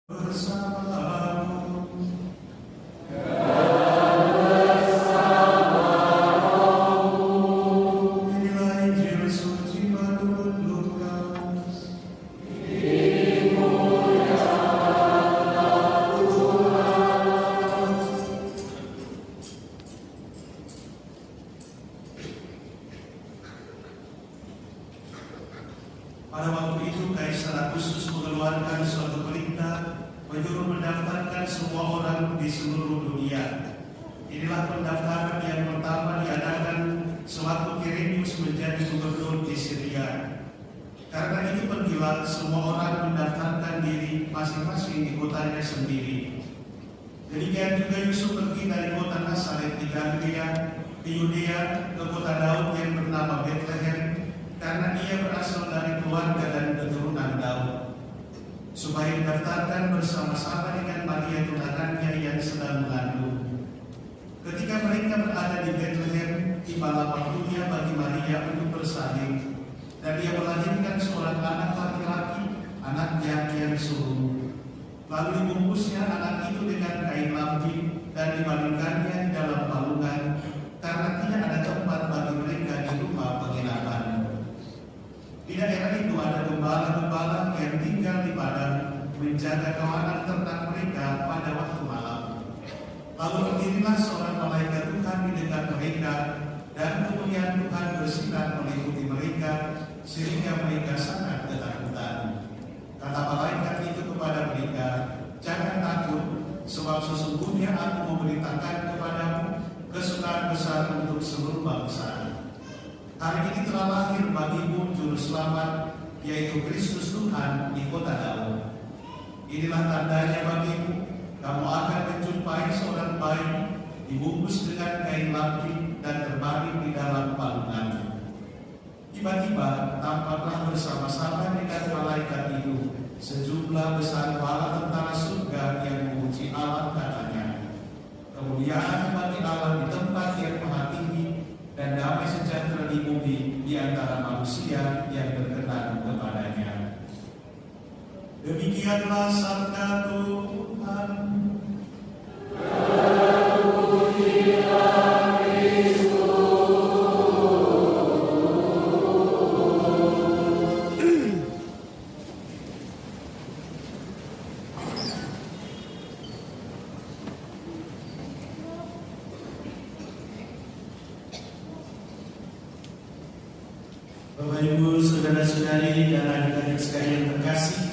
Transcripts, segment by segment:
bersamamu. Inilah Injil suci menurut Lukas. Pada waktu itu Kaisar Agustus mengeluarkan suatu perintah menyuruh mendaftarkan semua orang di seluruh dunia. Inilah pendaftaran yang pertama diadakan sewaktu Quirinius menjadi gubernur di Syria. Karena itu pergilah semua orang mendaftarkan diri masing-masing di kotanya sendiri. Demikian juga Yusuf pergi dari kota Nazaret di Galilea ke Yudea ke kota Daud yang bernama Bethlehem, karena dia berasal dari keluarga dan keturunan Daud, supaya didaftarkan bersama-sama dengan Maria tunangannya yang sedang mengandung. Ketika mereka berada di Bethlehem, tibalah waktunya bagi Maria untuk bersalin, dan dia melahirkan seorang anak laki-laki, anaknya yang sulung. Lalu dibungkusnya anak itu dengan kain lampin dan dibaringkannya di dalam palungan, karena tidak ada tempat bagi mereka di rumah penginapan. Di daerah itu ada gembala-gembala yang tinggal di padang menjaga kawanan ternak mereka pada waktu malam. Lalu berdirilah seorang malaikat Tuhan di dekat mereka, dan kemuliaan Tuhan bersinar meliputi mereka, sehingga mereka sangat ketakutan. Kata malaikat itu kepada mereka, "Jangan takut, sebab sesungguhnya aku memberitakan kepadamu kesukaan besar untuk seluruh bangsa. Hari ini telah lahir bagimu Juru Selamat, yaitu Kristus Tuhan di kota Daud. Inilah tandanya bagimu, kamu akan menjumpai seorang bayi dibungkus dengan kain lampin dan terbaring di dalam palungan." Tiba-tiba tampaklah bersama-sama dengan malaikat itu sejumlah besar bala tentara surga yang memuji Allah, katanya, "Kemuliaan bagi Allah di tempat yang maha tinggi, dan damai sejahtera di bumi di antara manusia yang berkenan kepadanya." Demikianlah sabda Tuhan. Bapak Ibu, saudara-saudari dan adik-adik sekalian terkasih,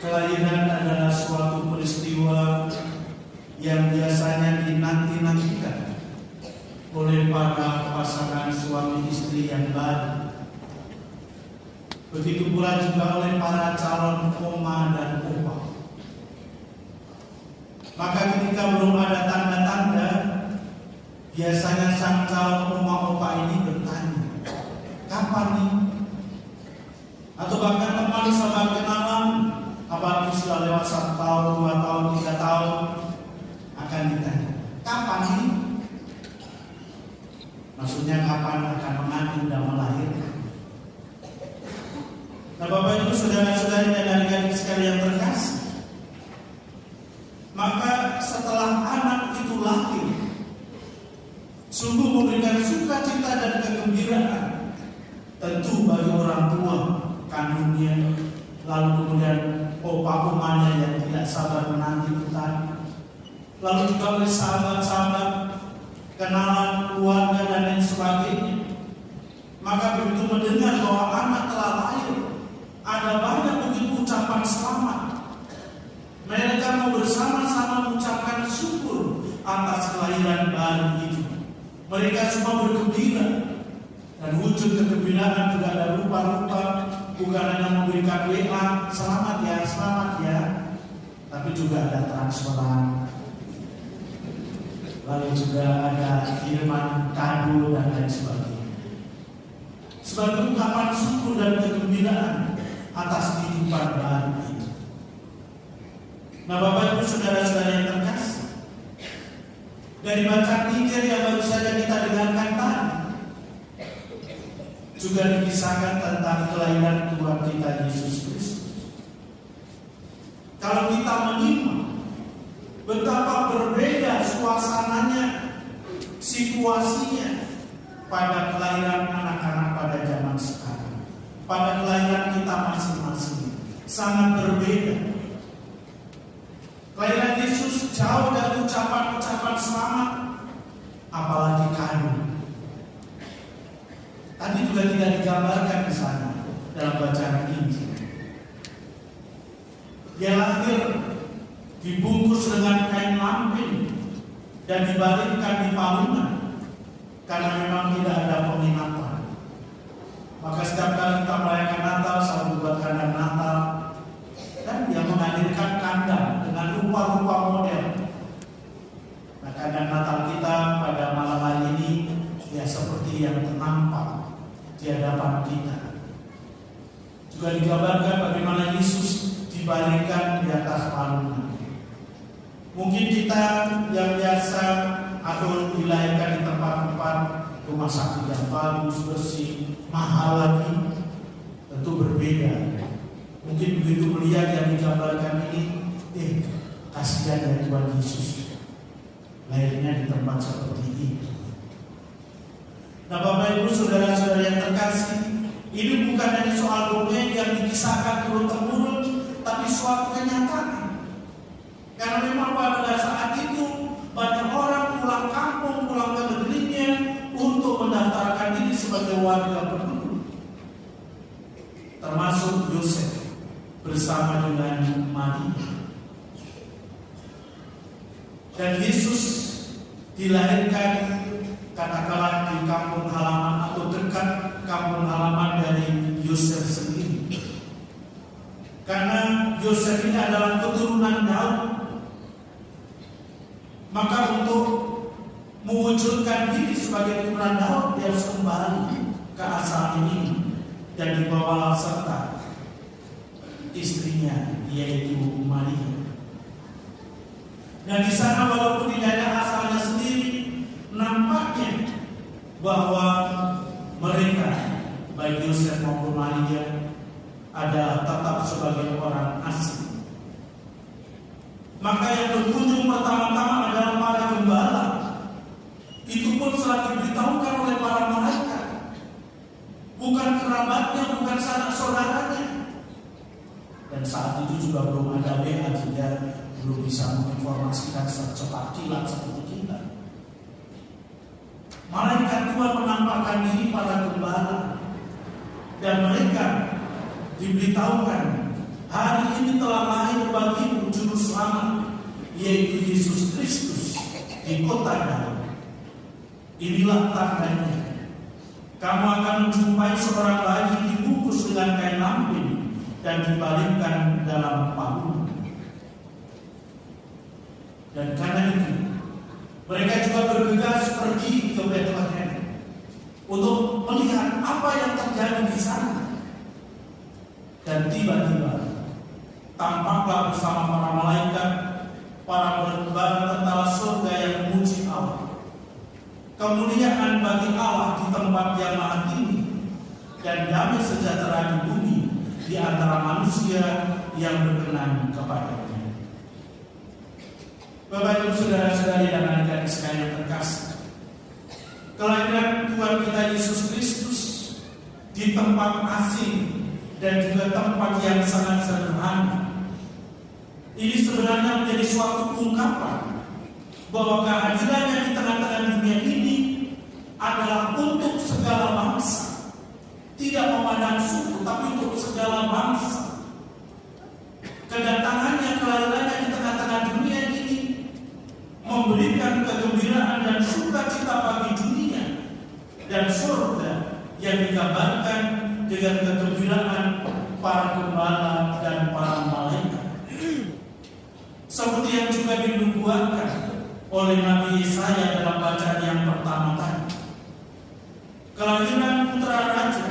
kelahiran adalah suatu peristiwa yang biasanya dinanti-nantikan oleh para pasangan suami istri yang baru. Begitu pula juga oleh para calon oma dan opa. Maka ketika belum ada tanda-tanda, biasanya sang calon oma opa ini bertanya, "Kapan nih?" Atau bahkan teman sahabat kenalan, apalagi sudah lewat 1 tahun, 2 tahun, 3 tahun, akan ditanya, "Kapan nih?" Maksudnya kapan akan mengandung dan melahirkan. Nah, Bapak Ibu, saudara-saudari dan adik-adik sekalian terkasih, maka setelah anak itu lahir, sungguh memberikan sukacita dan kegembiraan tentu bagi orang tua kandungnya, lalu kemudian opa-omanya yang tidak sabar menanti putana, lalu juga oleh sahabat-sahabat, kenalan, keluarga dan lain sebagainya. Maka begitu mendengar bahwa anak telah lahir, ada banyak begitu ucapan selamat. Mereka mau bersama-sama mengucapkan syukur atas kelahiran baru itu. Mereka semua bergembira, dan wujud kegembiraan juga ada rupa-rupa, bukan hanya memberikan WA, selamat ya, tapi juga ada transferan, lalu juga ada kiriman kado dan lain sebagainya, sebagai ungkapan syukur dan kegembiraan atas kehidupan baru itu. Nah, Bapak Ibu, saudara-saudara yang terkasih, dari bacaan Injil yang baru saja kita dengarkan tadi, juga dikisahkan tentang kelahiran Tuhan kita Yesus Kristus. Kalau kita menyimak betapa berbeda suasananya, situasinya pada kelahiran anak-anak pada zaman sekarang, pada kelahiran kita masing-masing, sangat berbeda. Kelahiran Yesus jauh dari ucapan-ucapan selamat, apalagi kado. Tadi juga tidak digambarkan di sana dalam bacaan Injil. Dia lahir dibungkus dengan kain lampin dan dibaringkan di palungan karena memang tidak ada penginapan. Maka setiap kali kita merayakan Natal selalu buat kandang Natal, dan dia menghadirkan kandang dengan rupa-rupa model. Nah, kandang Natal kita pada malam hari ini ya seperti yang nampak di hadapan kita. Juga digambarkan bagaimana Yesus dibaringkan di atas palungan. Mungkin kita yang biasa atau dilahirkan di tempat-tempat rumah sakit yang bagus, bersih, mahal lagi, tentu berbeda. Mungkin begitu melihat yang digambarkan ini, kasihan ya Tuhan Yesus, lahirnya di tempat seperti itu. Nah, Bapak Ibu saudara-saudara yang terkasih, ini bukan hanya soal dongeng yang dikisahkan turun-temurun, tapi suatu kenyataan. Karena memang pada saat itu banyak orang pulang kampung, pulang ke negerinya untuk mendaftarkan diri sebagai warga penduduk, termasuk Yosef bersama dengan Maria. Dan Yesus dilahirkan katakanlah di kampung halaman atau dekat kampung halaman dari Yosef sendiri. Karena Yosef ini adalah keturunan Daud, maka untuk mewujudkan diri sebagai keturunan Daud, dia harus kembali ke asal ini dan dibawa serta istrinya, yaitu Maria. Dan di sana walaupun di daerah asalnya sendiri, nampaknya bahwa mereka, baik Yosef maupun Maria, adalah tetap sebagai orang asing. Maka yang berkunjung pertama-tama adalah para gembala. Itu pun setelah diberitahukan oleh para malaikat, bukan kerabatnya, bukan sanak saudaranya. Dan saat itu juga belum ada WA, dia belum bisa menginformasikan secepat kilat seperti kita. Malaikat Tuhan menampakkan diri pada gembala, dan mereka diberitahukan, hari ini telah lahir bagimu juru selamat, yaitu Yesus Kristus di kota Daud. Inilah tandanya, kamu akan menjumpai seorang bayi dibungkus dengan kain lampin dan dibaringkan dalam palungan. Dan karena itu, mereka juga bergegas pergi ke Bethlehem untuk melihat apa yang terjadi di sana. Dan tiba-tiba tampaklah bersama para malaikat, para tentara surga yang memuji Allah. Kemuliaan bagi Allah di tempat yang maha tinggi, dan damai sejahtera di bumi di antara manusia yang berkenan kepadanya. Bapak Ibu saudara-saudari dan adik-adik sekalian yang terkasih, kelahiran Tuhan kita Yesus Kristus di tempat asing dan juga tempat yang sangat sederhana, ini sebenarnya menjadi suatu ungkapan bahwa kehadirannya di tengah-tengah dunia ini adalah untuk segala bangsa, tidak memandang suku, tapi untuk segala bangsa. Kedatangannya, kelahirannya di tengah-tengah dunia ini memberikan kegembiraan dan sukacita bagi dunia dan surga yang digambarkan dengan kegembiraan para gembala dan para malaikat. Seperti yang juga dinubuatkan oleh Nabi Yesaya dalam bacaan yang pertama tadi. Kelahiran putra raja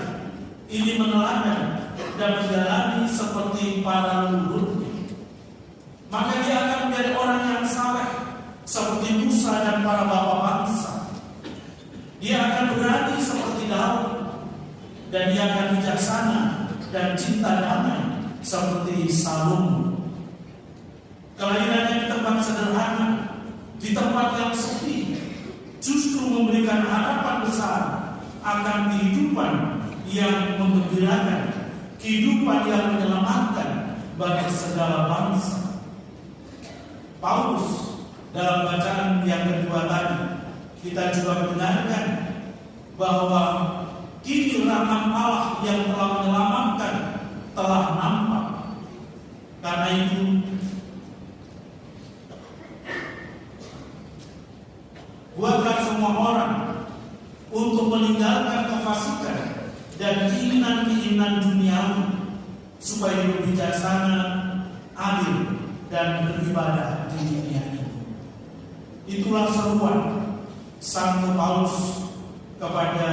ini meneladani dan menjalani seperti para leluhurnya. Maka dia akan menjadi orang yang saleh seperti Musa dan para bapa bangsa. Dia akan berani seperti Daud, dan dia akan bijaksana dan cinta damai seperti Salomo. Kelahirannya di tempat sederhana, di tempat yang sepi, justru memberikan harapan besar akan kehidupan yang menggembirakan, kehidupan yang menyelamatkan bagi segala bangsa. Paulus dalam bacaan yang kedua tadi, kita juga mendengarkan bahwa kini rahmat Allah yang telah menyelamatkan telah nampak. Karena itu buatlah semua orang untuk meninggalkan kefasikan dan keinginan-keinginan duniawi, supaya hidup bijaksana, adil, dan beribadah di dunia ini. Itulah seruan Santo Paulus kepada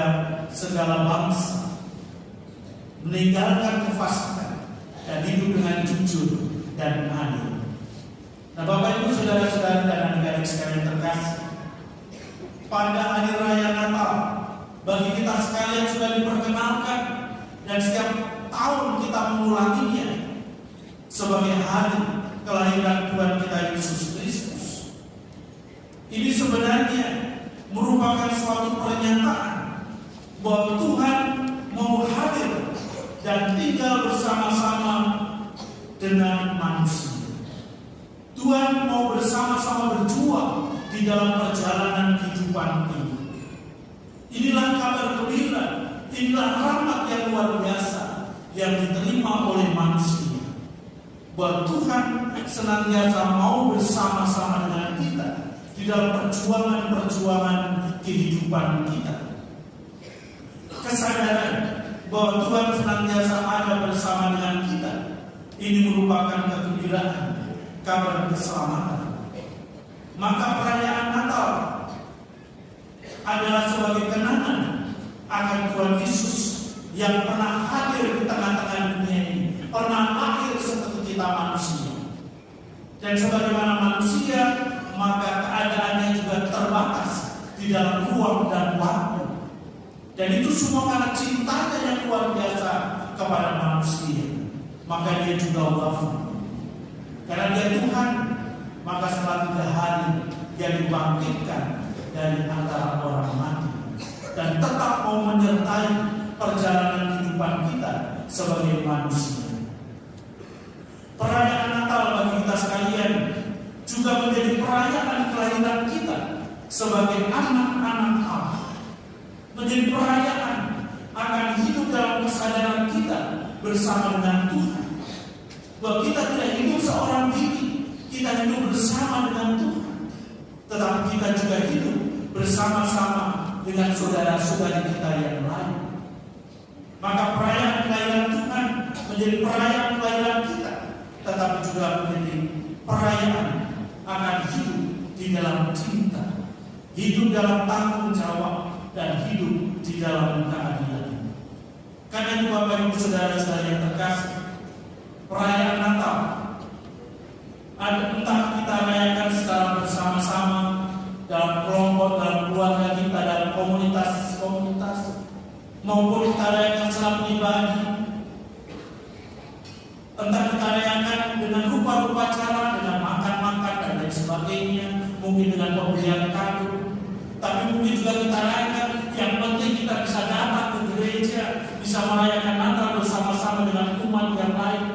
segala bangsa, meninggalkan kefasikan dan hidup dengan jujur dan adil. Nah, Bapak Ibu, saudara-saudara dan adik-adik sekalian terkasih, pada hari raya Natal bagi kita sekalian sudah diperkenalkan, dan setiap tahun kita mengulanginya sebagai hari kelahiran Tuhan kita Yesus Kristus. Ini sebenarnya merupakan suatu pernyataan bahwa Tuhan mau hadir dan tinggal bersama-sama dengan manusia. Tuhan mau bersama-sama berjuang di dalam perjalanan kehidupan ini. Inilah kabar gembira, inilah rahmat yang luar biasa yang diterima oleh manusia, bahwa Tuhan senantiasa mau bersama-sama dengan kita di dalam perjuangan-perjuangan kehidupan kita. Kesadaran bahwa Tuhan senantiasa ada bersama dengan kita, ini merupakan kegembiraan, kabar keselamatan. Maka perayaan Natal adalah sebagai kenangan akan Tuhan Yesus yang pernah hadir di tengah-tengah dunia ini, pernah lahir seperti kita manusia. Dan sebagaimana manusia, maka keadaannya juga terbatas di dalam ruang dan waktu. Dan itu semua karena cintanya yang luar biasa kepada manusia. Maka dia juga wafat. Karena dia Tuhan, maka setelah 3 hari dia dibangkitkan dari antara orang mati, dan tetap mau menyertai perjalanan kehidupan kita sebagai manusia. Perayaan Natal bagi kita sekalian juga menjadi perayaan kelahiran kita sebagai anak-anak Allah. Menjadi perayaan akan hidup dalam kesadaran kita bersama dengan Tuhan, bahwa kita tidak hidup seorang diri, kita hidup bersama dengan Tuhan, tetapi kita juga hidup bersama-sama dengan saudara-saudari kita yang lain. Maka perayaan kelahiran Tuhan menjadi perayaan kelahiran kita, tetapi juga menjadi perayaan akan hidup di dalam cinta, hidup dalam tanggung jawab, dan hidup di dalam keadilan. Karena itu Bapak Ibu saudara-saudara yang terkasih, perayaan Natal entah kita rayakan secara bersama-sama dalam kelompok, dalam keluarga kita, dalam komunitas-komunitas, maupun kita rayakan secara pribadi, entah kita rayakan dengan rupa-rupa cara, dengan makan-makan dan lain sebagainya, mungkin dengan pemberian kado, tapi mungkin juga kita rayakan, yang penting kita bisa datang ke gereja, bisa merayakan Natal bersama-sama dengan umat yang lain.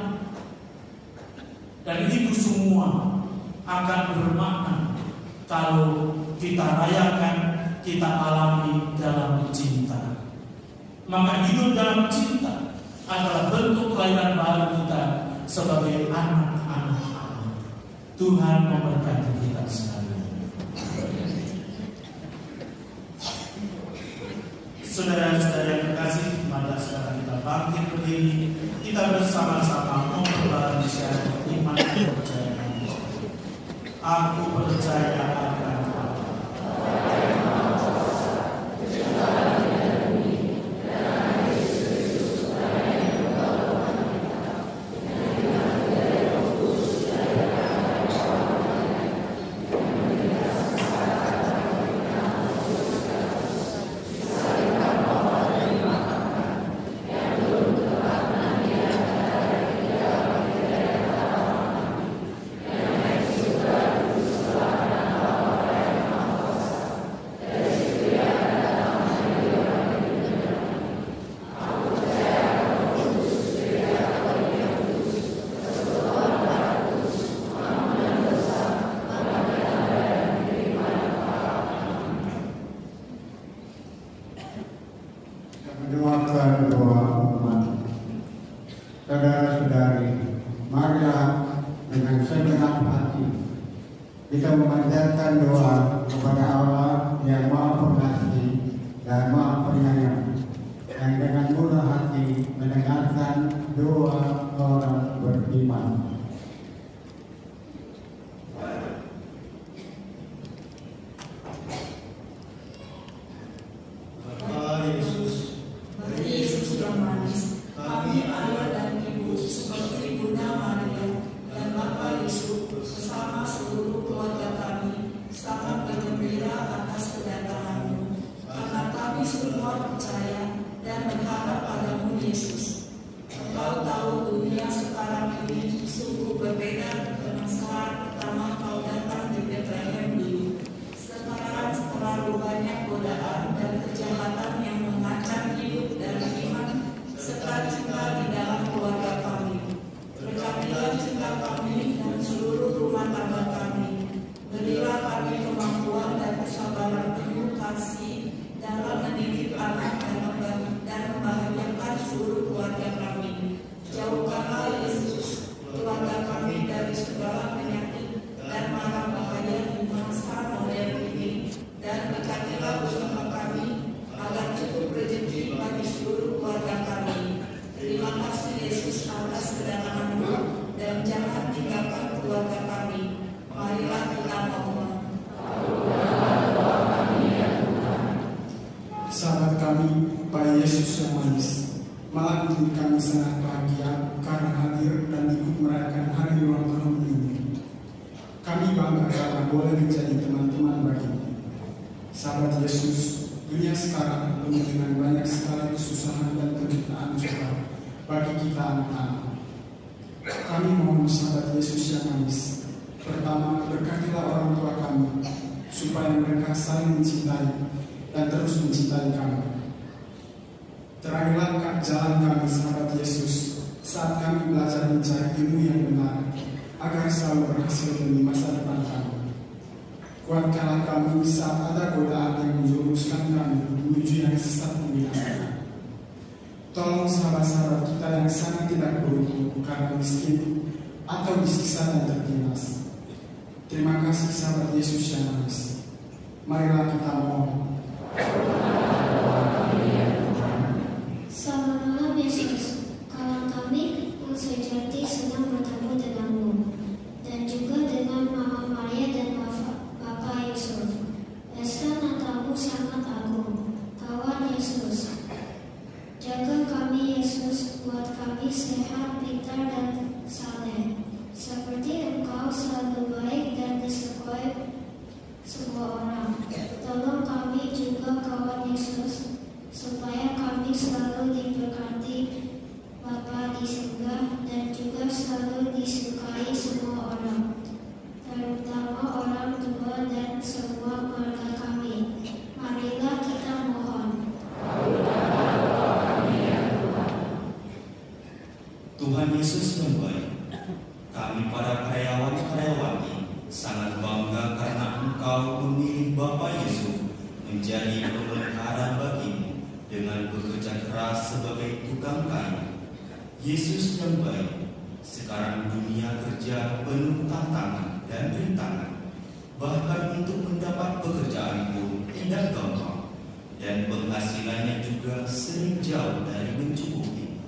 Dan itu semua akan bermakna kalau kita rayakan, kita alami dalam cinta. Maka hidup dalam cinta adalah bentuk kelahiran baru kita sebagai anak-anak Allah. Tuhan memberkati kita sekalian. Saudara-saudara yang terkasih, mari sekarang kita bangkit berdiri, kita bersama-sama memperbarui syahadat iman dan kepercayaan. Aku percaya akan Allah. kita memanjatkan doa kepada Allah yang Maha Pengasih dan Maha Penyayang, yang dengan murah hati mendengarkan doa orang beriman. Yesus yang manis, kami ayah dan ibu seperti Bunda Maria dan Bapak Yesus bersama seluruh keluarga kami sangat bergembira atas kedatanganmu, karena kami semua percaya dan berharap padamu Yesus. Engkau tahu dunia sekarang ini sungguh berbeda dengan saat pertama kau datang di Bethlehem dulu. Sekarang terlalu banyak godaan dan kejahatan yang mengancam hidup dan iman serta cinta di dalam keluarga kami. Berkatilah cinta kami dan seluruh rumah tangga kami. Berilah kami kemampuan dan kesabaran penuh kasih dalam mendidik anak dan membahagiakan seluruh keluarga kami. Jauhkanlah Yesus keluarga kami dari segala penyakit dan mara bahaya di masa modern ini, dan berkatilah usaha kami agar cukup rezeki bagi seluruh keluarga kami. Terima kasih Yesus atas kedatanganmu, dan jangan tinggalkan keluarga kami. Marilah kita mohon. Sahabat kami, Pak Yesus yang manis, malam ini kami sangat bahagia karena hadir dan ikut merayakan hari ulang tahun ini. Kami bangga karena boleh menjadi teman-teman bagimu. Sahabat Yesus, dunia sekarang penuh dengan banyak sekali kesusahan dan penderitaan juga bagi kita anak-anak. Kami mohon sahabat Yesus yang manis, pertama berkatilah orang tua kami, supaya mereka saling mencintai dan terus mencintai kami. Terangilah jalan kami sahabat Yesus saat kami belajar mencari ilmu yang benar, agar selalu berhasil demi masa depan kami. Kuatkanlah kami saat ada godaan yang menjuruskan kami menuju yang sesat membinasakan. Tolong sahabat-sahabat kita yang sangat tidak beruntung karena miskin atau disiksa dan tertindas. Terima kasih sahabat Yesus yang manis. Marilah kita mohon. Selamat malam Yesus, kawan kami yang sejati senang bertemu denganmu, dan juga dengan Mama Maria dan Bapak Yesus. Pesta Natalmu sangat agung, kawan Yesus. Jaga kami Yesus, buat kami sehat, pintar, dan saleh, seperti Engkau selalu baik dan disukai semua orang. Tolong kami juga kawan Yesus, supaya kami selalu diberkati Bapa di surga dan juga selalu disukai semua orang, terutama orang tua dan semua keluarga kami. Marilah kita mohon. Tuhan Yesus yang baik, kami para karyawan-karyawati sangat bangga karena Engkau memilih Bapak Yesus menjadi pemelihara bagimu dengan bekerja keras sebagai tukang kayu. Yesus yang baik, sekarang dunia kerja penuh tantangan dan rintangan. Bahkan untuk mendapat pekerjaan pun tidak gampang, dan penghasilannya juga sering jauh dari mencukupi.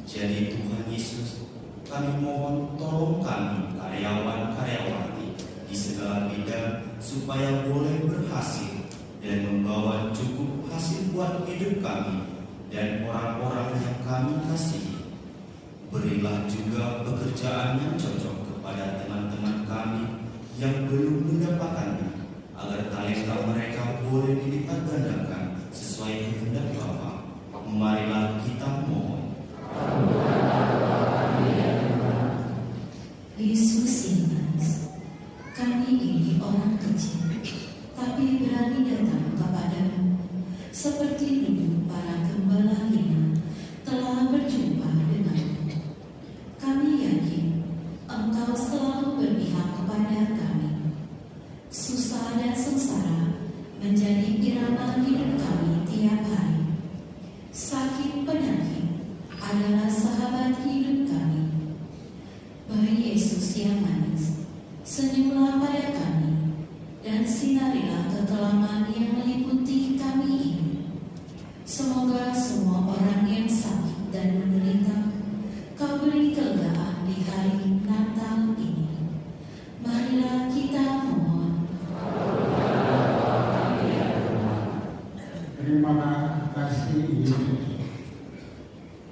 Jadi Tuhan Yesus, kami mohon tolong kami karyawan-karyawati di segala bidang supaya boleh berhasil dan membawa cukup hasil buat hidup kami dan orang-orang yang kami kasihi. Berilah juga pekerjaan yang cocok kepada teman-teman kami yang belum mendapatkannya, agar talenta mereka boleh dilipat gandakan sesuai kehendak Bapa. Marilah kita mohon. Yesus yang manis, kami ini orang kecil, tapi berani datang kepadamu, seperti dulu para gembala Hina telah berjumpa denganmu. Kami yakin Engkau selalu berpihak kepada kami. Susah dan sengsara menjadi irama hidup kami tiap hari. Sakit penyakit adalah sahabat hidup kami. Bayi Yesus yang manis, Senyumlah pada kami, dan sinarilah kekelaman yang meliputi kami ini. Semoga semua orang yang sakit dan menderita, Kau beri kelegaan di hari Natal ini. Marilah kita mohon. Terima kasih Yesus.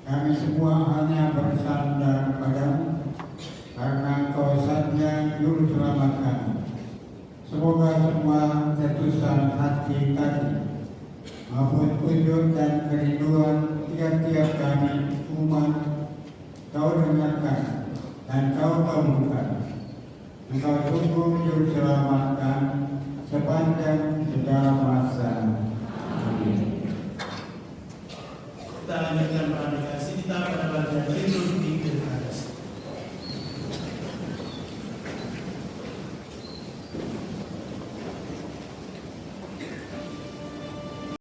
Kami semua hanya bersandar padamu, karena Kau saja juru selamat kami. Semoga semua ketusan hati kami maupun wujud dan kerinduan tiap-tiap kami umat Kau dengarkan dan Kau kabulkan. Engkau sungguh juru selamat